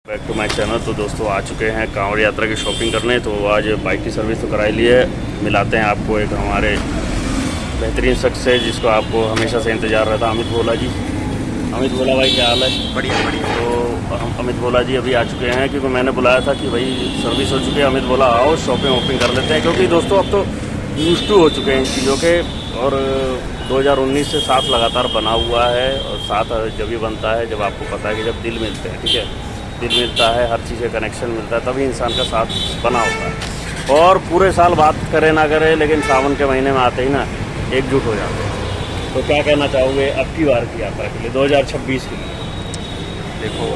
Back to my channel. तो दोस्तों आ चुके हैं कांवड़ यात्रा की शॉपिंग करने। तो आज बाइक की सर्विस तो कराई ली है। मिलाते हैं आपको एक हमारे बेहतरीन शख्स से जिसको आपको हमेशा से इंतज़ार रहता, अमित भोला जी। अमित भोला भाई, क्या हाल है? बढ़िया बढ़िया। तो हम अमित भोला जी अभी आ चुके हैं क्योंकि मैंने बुलाया था कि भाई सर्विस हो चुकी है, अमित भोला आओ शॉपिंग वॉपिंग कर लेते हैं। क्योंकि दोस्तों अब तो यूज टू हो चुके हैं इन चीज़ों के, और 2019 से साथ लगातार बना हुआ है। और साथ जब भी बनता है जब आपको पता है कि जब दिल मिलते हैं, ठीक है, दिल मिलता है, हर चीज़ का कनेक्शन मिलता है, तभी इंसान का साथ बना होता है। और पूरे साल बात करे ना करे, लेकिन सावन के महीने में आते ही ना एकजुट हो जाते हैं। तो क्या कहना चाहोगे अब की बार की यात्रा के लिए, 2026 के लिए? देखो,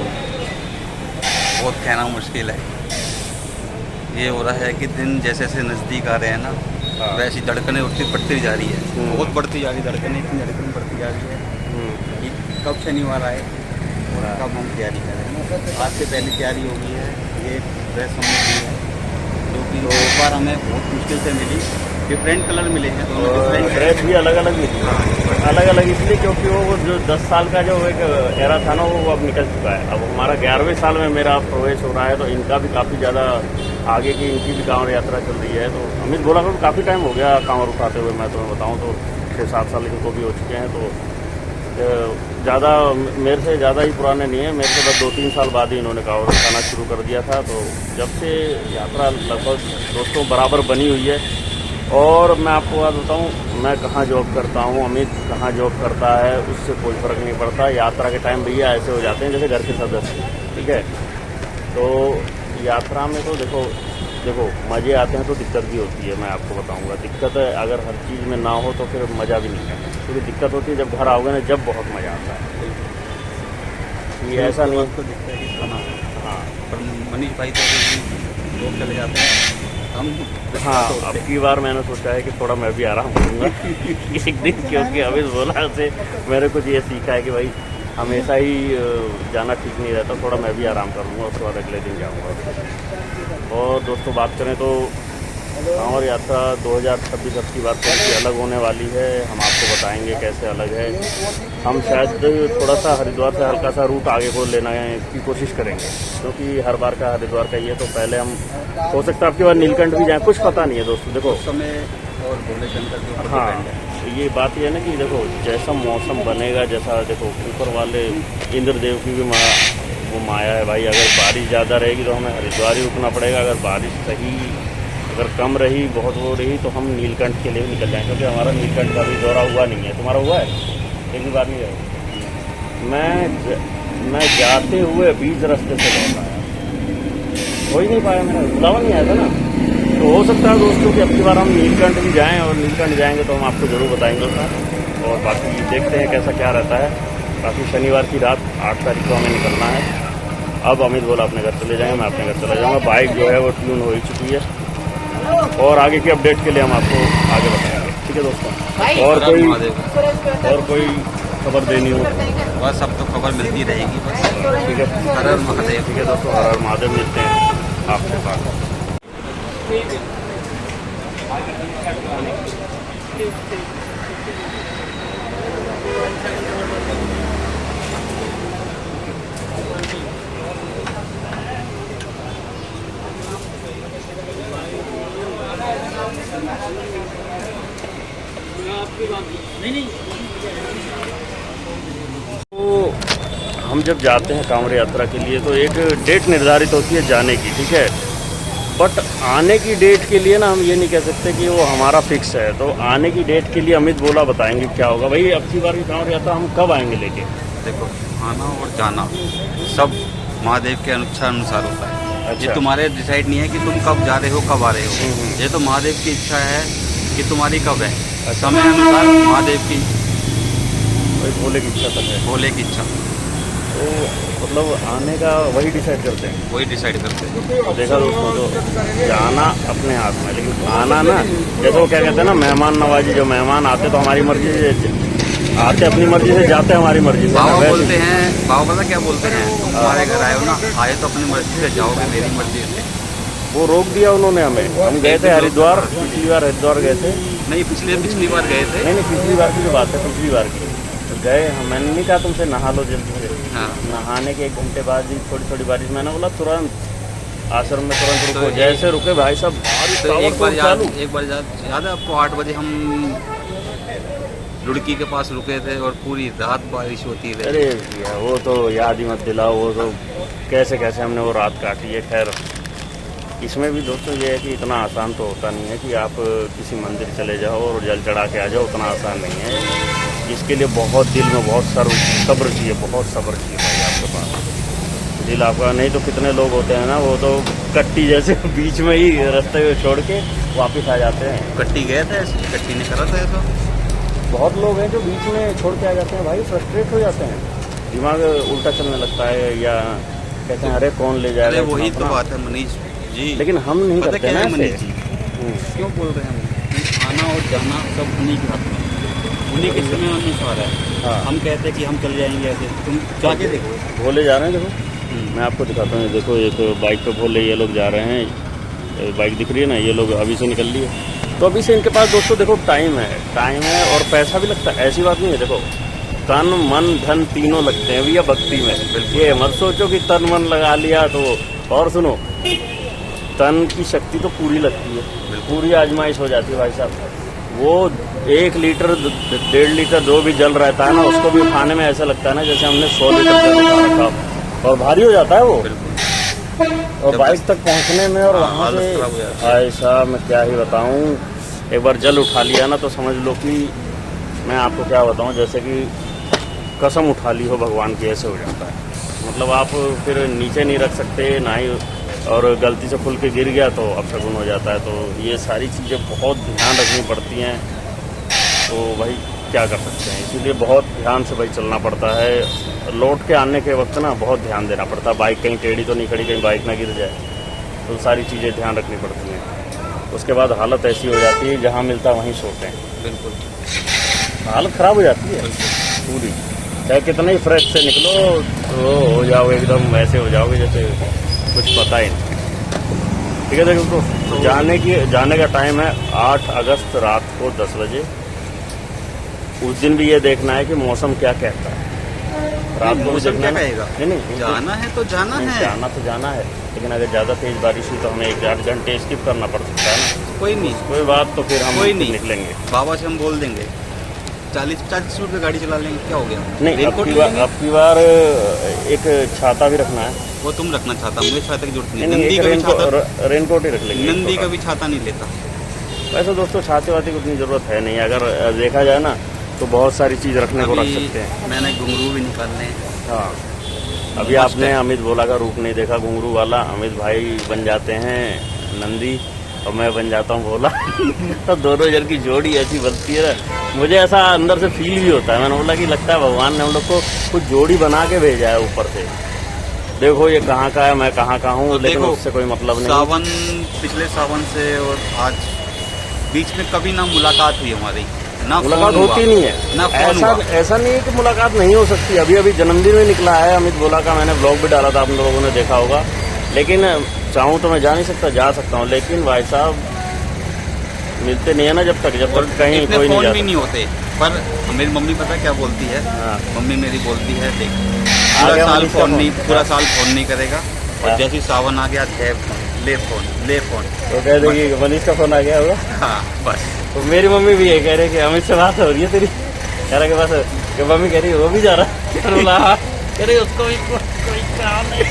बहुत कहना मुश्किल है। ये हो रहा है कि दिन जैसे जैसे नज़दीक आ रहे हैं ना, हाँ। वैसी धड़कनें उठती बढ़ती जा रही है। बहुत बढ़ती जा रही है धड़कनें, इतनी धड़कन बढ़ती जा रही है कि कब शनिवार आए और कब हम तैयारी करें। आज से पहले तैयारी हो गई है। ये ड्रेस हमने ली है जो कि तो एक बार हमें बहुत मुश्किल से मिली। डिफरेंट कलर मिले हैं, दोनों डिफरेंट ड्रेस भी अलग अलग मिली, अलग अलग इसलिए क्योंकि वो जो 10 साल का जो एक एरा था ना, वो अब निकल चुका है। अब हमारा 11वें साल में मेरा प्रवेश हो रहा है, तो इनका भी काफ़ी ज़्यादा आगे की इनकी भी कांवड़ यात्रा चल रही है। तो अमित भोला को काफ़ी टाइम हो गया कांवड़ उठाते हुए, मैं तुम्हें बताऊँ तो 6-7 साल इनको भी हो चुके हैं। तो ज़्यादा मेरे से ज़्यादा ही पुराने नहीं है, मेरे से बस 2-3 साल बाद ही इन्होंने कांवड़ उठाना शुरू कर दिया था। तो जब से यात्रा लगभग दोस्तों बराबर बनी हुई है। और मैं आपको बात बताऊँ, मैं कहाँ जॉब करता हूँ, अमित कहाँ जॉब करता है, उससे कोई फ़र्क नहीं पड़ता। यात्रा के टाइम भैया ऐसे हो जाते हैं जैसे घर के सदस्य, ठीक है। तो यात्रा में तो देखो मज़े आते हैं तो दिक्कत भी होती है। मैं आपको बताऊंगा, दिक्कत अगर हर चीज़ में ना हो तो फिर मज़ा भी नहीं है। क्योंकि दिक्कत होती है जब घर आओगे ना, जब बहुत मज़ा आता है। ये ऐसा नहीं तो दिखता है कि खाना। हाँ पर मनीष भाई तो लोग चले जाते हैं, हम हाँ। अब की बार मैंने सोचा है कि थोड़ा मैं भी आराम करूँगा एक दिन, क्योंकि अमित भोला से मैंने कुछ ये सीखा है कि भाई हमेशा ही जाना ठीक नहीं रहता। थोड़ा मैं भी आराम करूँगा, उसके बाद अगले दिन जाऊँगा। और दोस्तों बात करें तो कांवड़ यात्रा 2026 अब की बार थोड़ी सी अलग होने वाली है। हम आपको बताएंगे कैसे अलग है। हम शायद थोड़ा सा हरिद्वार से हल्का सा रूट आगे को लेना की कोशिश करेंगे, क्योंकि हर बार का हरिद्वार का ही है। तो पहले हम हो सकता है आपके बाद नीलकंठ भी जाएँ, कुछ पता नहीं है दोस्तों। देखो समय और भोले शंकर के ऊपर हाँ, डिपेंड है। ये बात ये है ना कि देखो जैसा मौसम बनेगा, जैसा देखो ऊपर वाले इंद्रदेव की भी वो माया है भाई। अगर बारिश ज़्यादा रहेगी तो हमें हरिद्वार ही रुकना पड़ेगा। अगर बारिश सही अगर कम रही, बहुत हो रही, तो हम नीलकंठ के लिए भी निकल जाएंगे। क्योंकि हमारा नीलकंठ का भी दौरा हुआ नहीं है। तुम्हारा हुआ है? एक भी बार नहीं है। मैं जाते हुए बीच रास्ते से लौट आया, हो ही नहीं पाया, मेरा बुलावा नहीं आया था ना। तो हो सकता है दोस्तों कि अब की बार हम नीलकंठ भी जाएं, और नीलकंठ जाएंगे तो हम आपको ज़रूर बताएंगे उसका। और बाकी देखते हैं कैसा क्या रहता है। बाकी शनिवार की रात 8 तारीख को हमें निकलना है। अब अमित भोला अपने घर चले जाएंगे, मैं अपने घर चला जाऊँगा। बाइक जो है वो ट्यून हो ही चुकी है, और आगे की अपडेट के लिए हम आपको आगे बताएंगे, ठीक है दोस्तों। और कोई खबर देनी हो बस अब तो खबर मिलती रहेगी बस। ठीक है, हर हर महादेव। ठीक है दोस्तों, हर हर महादेव। मिलते हैं आपके पास। तो हम जब जाते हैं कांवड़ यात्रा के लिए तो एक डेट निर्धारित होती है जाने की, ठीक है। बट आने की डेट के लिए ना हम ये नहीं कह सकते कि वो हमारा फिक्स है। तो आने की डेट के लिए अमित भोला बताएंगे क्या होगा भाई। अब की बार की कांवड़ यात्रा हम कब आएंगे लेके? देखो, आना और जाना सब महादेव के इच्छा अनुसार होता है। अच्छा। ये तुम्हारे डिसाइड नहीं है कि तुम कब जा रहे हो, कब आ रहे हो। ये तो महादेव की इच्छा है कि तुम्हारी कब है। समय अनुसार महादेव की, भाई भोले की इच्छा तक है। भोले की इच्छा, तो मतलब आने का वही डिसाइड करते हैं। वही डिसाइड करते हैं। तो देखा दोस्तों, तो जाना अपने हाथ में, लेकिन आना ना, जैसे वो क्या कहते हैं ना, मेहमान नवाजी। जो मेहमान आते तो हमारी मर्जी से आते, अपनी मर्जी से जाते, हमारी मर्जी से। बाबा बोलते हैं, बाबा पता क्या बोलते हैं, तुम हमारे घर आए हो ना, आए तो अपनी मर्जी से जाओगे, मेरी मर्जी से। वो रोक दिया उन्होंने हमें। हम गए थे हरिद्वार, पिछली बार हरिद्वार गए थे। नहीं, पिछली बार गए थे। नहीं, पिछली बार की जो बात है, पिछली बार की तो गए मैंने नहीं कहा तुमसे नहा लो जल्दी से, हाँ। नहाने के 1 घंटे बाद ही थोड़ी थोड़ी बारिश, मैंने बोला तुरंत आश्रम में तुरंत तो रुको, जैसे रुके भाई साहब बारिश तो एक बार चालू। याद है आपको 8 बजे हम रुड़की के पास रुके थे और पूरी रात बारिश होती रही। अरे भैया वो तो याद ही मत दिलाओ, वो तो कैसे कैसे हमने वो रात काटी है। खैर इसमें भी दोस्तों ये है कि इतना आसान तो होता नहीं है कि आप किसी मंदिर चले जाओ और जल चढ़ा के आ जाओ, उतना आसान नहीं है। इसके लिए बहुत दिल में बहुत सब्र चाहिए, बहुत सब्र चाहिए भाई आपके पास दिल आपका। नहीं तो कितने लोग होते हैं ना, वो तो कट्टी जैसे बीच में ही रास्ते छोड़ के वापस आ जाते हैं। कट्टी गए थे, कट्टी ने करा था ऐसा। बहुत लोग हैं जो बीच में छोड़ के आ जाते हैं भाई, फ्रस्ट्रेट हो जाते हैं, दिमाग उल्टा चलने लगता है, या कहते हैं अरे कौन ले जाएगा। अरे वही तो बात है मनीष जी, लेकिन हम नहीं पता करते क्या ना है मनीष ऐसे। जी, क्यों बोल रहे हैं हम आना और जाना सब उन्हीं के हाथ में, उन्हीं के समय अनुसार है। हाँ। हम कहते हैं कि हम चल जाएंगे ऐसे, तुम जाके देखो। भोले जा रहे हैं, देखो मैं आपको दिखाता हूँ। देखो एक बाइक पे भोले ये लोग जा रहे हैं, बाइक दिख रही है ना, ये लोग अभी से निकल लिए। तो अभी से इनके पास दोस्तों देखो टाइम है और पैसा भी लगता है, ऐसी बात नहीं है। देखो तन मन धन तीनों लगते हैं भैया भक्ति में। ये मत सोचो कि तन मन लगा लिया तो, और सुनो तन की शक्ति तो पूरी लगती है, पूरी आजमाइश हो जाती है भाई साहब। वो 1 लीटर 1.5 लीटर जो भी जल रहता है ना, उसको भी उठाने में ऐसा लगता है ना जैसे हमने 100 लीटर जल उठा रखा, और भारी हो जाता है वो। और बाइक तक पहुंचने में और वहाँ से भाई साहब मैं क्या ही बताऊं, एक बार जल उठा लिया ना तो समझ लो कि मैं आपको क्या बताऊं, जैसे कि कसम उठा ली हो भगवान की, ऐसे हो जाता है। मतलब आप फिर नीचे नहीं रख सकते ना ही, और गलती से खुल के गिर गया तो अपशगुन हो जाता है। तो ये सारी चीज़ें बहुत ध्यान रखनी पड़ती हैं, तो भाई क्या कर सकते हैं, इसीलिए बहुत ध्यान से भाई चलना पड़ता है। लौट के आने के वक्त ना बहुत ध्यान देना पड़ता है, बाइक कहीं टेढ़ी तो नहीं खड़ी, कहीं बाइक ना गिर जाए, तो सारी चीज़ें ध्यान रखनी पड़ती हैं। उसके बाद हालत ऐसी हो जाती है जहाँ मिलता वहीं सोते हैं, बिल्कुल हालत ख़राब हो जाती है पूरी। चाहे कितना ही फ्रेश से निकलो तो हो जाओगे एकदम ऐसे हो जाओगे जैसे कुछ पता ही नहीं। ठीक है, देखो तो जाने का टाइम है 8 अगस्त रात को 10 बजे। उस दिन भी ये देखना है कि मौसम क्या कहता है। रात को भी मौसम देखना क्या है। कहेगा? नहीं जाना है तो जाना है, जाना तो जाना है, लेकिन अगर ज़्यादा तेज बारिश हुई तो हमें 1-8 घंटे स्किप करना पड़ सकता है ना। कोई नहीं, कोई बात, तो फिर हम कोई नहीं निकलेंगे। बाबा से हम बोल देंगे 40 रुपये गाड़ी चला लेंगे, क्या हो गया। नहीं, रेनकोट अब की बार एक छाता भी रखना है। वो तुम रखना चाहता, मुझे छाता की जरूरत नहीं। नहीं, नंदी एक का भी छाता, रेनकोट ही रख लेंगे। नंदी का भी छाता नहीं लेता। वैसे दोस्तों छाते वाते की उतनी ज़रूरत है नहीं, अगर देखा जाए ना तो बहुत सारी चीज़ रखने को रख सकते हैं। मैंने घुंघरू भी निकालने हैं। हाँ, अभी आपने अमित भोला का रूप नहीं देखा, घुंघरू वाला। अमित भाई बन जाते हैं नंदी और मैं बन जाता हूँ भोला। तो दोनों जन की जोड़ी ऐसी बनती है ना, मुझे ऐसा अंदर से फील भी होता है। मैंने बोला कि लगता है भगवान ने हम लोग को कुछ जोड़ी बना के भेजा है ऊपर से। देखो ये कहाँ का है, मैं कहाँ का हूँ, लेकिन उससे कोई मतलब नहीं। सावन, पिछले सावन से और आज बीच में कभी ना मुलाकात हुई हमारी, ना मुलाकात होती नहीं है ना ऐसा नहीं है कि मुलाकात नहीं हो सकती। अभी जन्मदिन में निकला है अमित भोला का, मैंने ब्लॉग भी डाला था, आप लोगों ने देखा होगा। लेकिन चाहूँ तो मैं जा नहीं सकता, जा सकता हूँ, लेकिन भाई साहब मिलते नहीं है ना जब तक कहीं कोई नहीं भी नहीं होते। पर मेरी मम्मी पता क्या बोलती है? हाँ। मम्मी मेरी बोलती है, देख पूरा साल फोन नहीं करेगा, और जैसे सावन आ गया ले फोन तो कह देगी मनीष का फोन आ गया होगा। हाँ बस। तो मेरी मम्मी भी ये कह रही है कि अमित से बात हो रही है तेरी, कह रहा के बस मम्मी कह रही है वो भी जा रहा है, कह रही उसको भी कोई काम नहीं।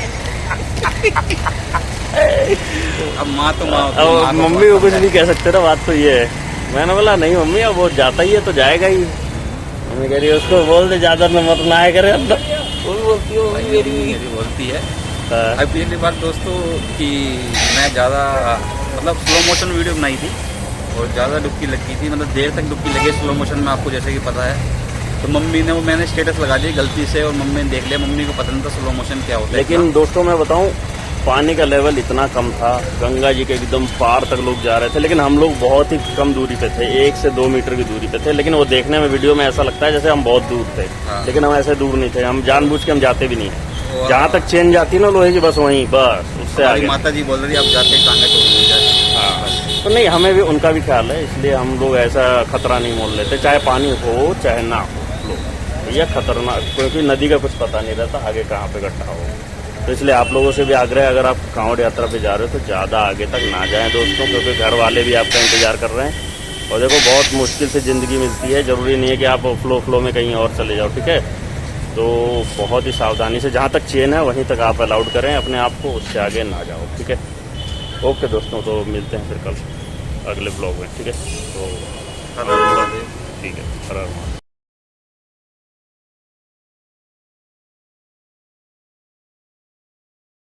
अब माँ तो माँ, अब मम्मी को कुछ नहीं कह सकते ना, बात तो ये है। मैंने बोला नहीं मम्मी अब वो जाता ही है तो जाएगा ही। मम्मी कह रही है उसको बोल दे ज्यादा नंबर ना आया करे अंदर, वो भी बोलती है, वो मेरी बोलती है। अब पहली बात दोस्तों कि मैं ज़्यादा मतलब स्लो मोशन वीडियो बनाई थी और ज़्यादा डुबकी लगी थी, मतलब देर तक डुबकी लगी स्लो मोशन में, आपको जैसे कि पता है। तो मम्मी ने वो मैंने स्टेटस लगा दिया गलती से और मम्मी ने देख लिया, मम्मी को पता नहीं था स्लो मोशन क्या होता है। लेकिन दोस्तों मैं बताऊं पानी का लेवल इतना कम था, गंगा जी के एकदम पार तक लोग जा रहे थे, लेकिन हम लोग बहुत ही कम दूरी पे थे, 1 से 2 मीटर की दूरी पे थे। लेकिन वो देखने में वीडियो में ऐसा लगता है जैसे हम बहुत दूर थे। हाँ। लेकिन हम ऐसे दूर नहीं थे, हम जानबूझ के हम जाते भी नहीं है। जहाँ तक चेन जाती ना लोहे की, बस वहीं, बस उससे आगे। माता जी बोल रही अब जाते टांगा टूट जाए। हाँ, तो नहीं हमें भी उनका भी ख्याल है, इसलिए हम लोग ऐसा खतरा नहीं मोल लेते, चाहे पानी हो चाहे ना हो। भैया खतरनाक, क्योंकि नदी का कुछ पता नहीं रहता आगे कहाँ पे गड्ढा हो। तो इसलिए आप लोगों से भी आग्रह है, अगर आप कांवड़ यात्रा पे जा रहे हो तो ज़्यादा आगे तक ना जाएं दोस्तों, क्योंकि घर वाले भी आपका इंतज़ार कर रहे हैं। और देखो बहुत मुश्किल से ज़िंदगी मिलती है, ज़रूरी नहीं है कि आप फ्लो में कहीं और चले जाओ, ठीक है। तो बहुत ही सावधानी से, जहाँ तक चेन है वहीं तक आप अलाउड करें अपने आप को, उससे आगे ना जाओ, ठीक है। ओके दोस्तों, तो मिलते हैं फिर कल अगले ब्लॉग में, ठीक है। तो ठीक है, हर हर महादेव।